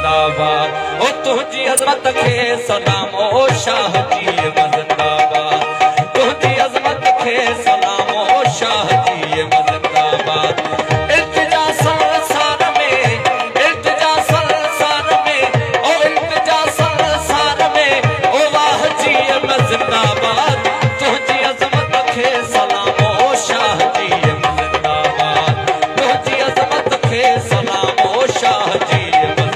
जिंदाबाद। ओ तुझी अजमत के सलाम ओ शाह जी जिंदाबाद। तुझी अजमत के सलाम ओ शाह जी जिंदाबाद। इल्तिजा संसार में, इल्तिजा संसार में, ओ इल्तिजा संसार में, ओ वाह जी जिंदाबाद। तुझी अजमत के सलाम ओ शाह जी जिंदाबाद। तुझी अजमत के सलाम ओ शाह जी जिंदाबाद।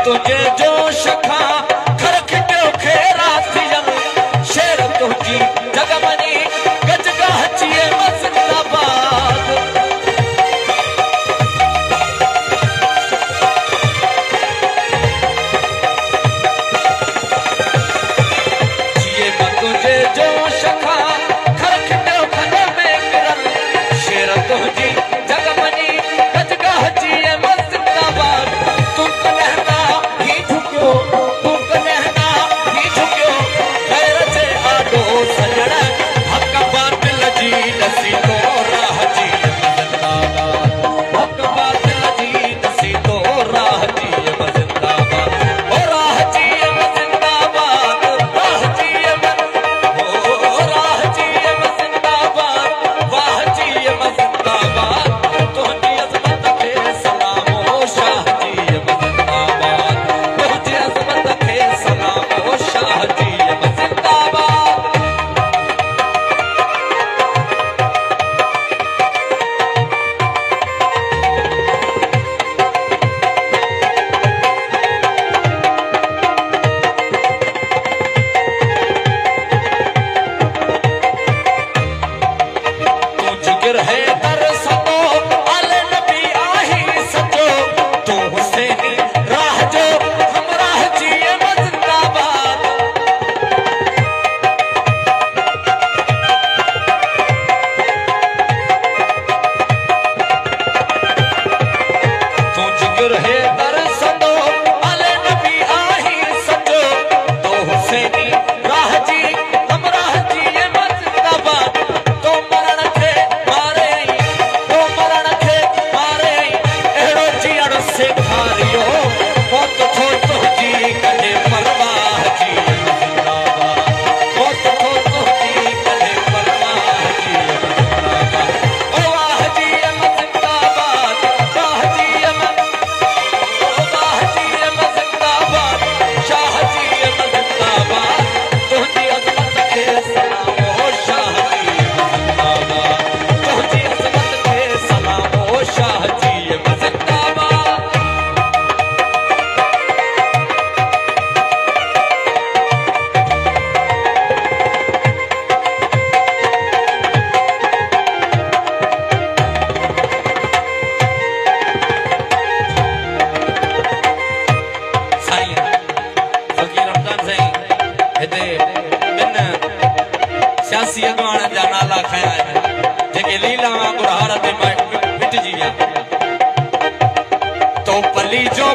तुझे जो शखा घर खिटियो खेरा थियल शेर तुझी जगमनी गजगाह चिए जिंदाबाद। जिए तुझे जो शखा घर खिटियो खन में गिरल शेर तुझी जगमनी गजगाह चिए जिंदाबाद। तू कहना तू कहना ही झुकियो गैर से आडो सजण हक बातिल जी दसी तो राह जी जिंदाबाद। हक बातिल जी दसी तो राह जी जिंदाबाद। ओ राह जी जिंदाबाद। राह जी ओ राह जी जिंदाबाद। वाह जी जिंदाबाद। तुझी अजमत के सलाम ओ शाह जी जिंदाबाद। तुझी अजमत के सलाम ओ शाह जी जिंदाबाद। तू जिगर है दर सतो आले नबी आही सचो। तू हुसैनी राह जो हमराह जी जिंदाबाद। तू जिगर है दर सतो आले नबी आही सचो। तो हुसैनी राह जी हमराह जी जिंदाबाद। तो मरण खे मारे तो मरण खे मारे एड़ो जीअण सेखारियो मौत थो तुझी कॾे परवाह जी जिंदाबाद। मौत थो तुझी कॾे परवाह जी जिंदाबाद। ओ वाह जी जिंदाबाद। वाह जी ओ वाह जी जिंदाबाद। शाह जी जिंदाबाद। तुझी अजमत के सलाम ओ शाह जी जिंदाबाद। तुझी अजमत के सलाम ओ शाह जी जिंदाबाद। साईं फ़कीर रमज़ान साईं हिते ॿिनि सियासी अॻवाननि जा नाला खयां आहिनि जेके लीला वांगुरु हार ते मिटिजी विया। तो पली जो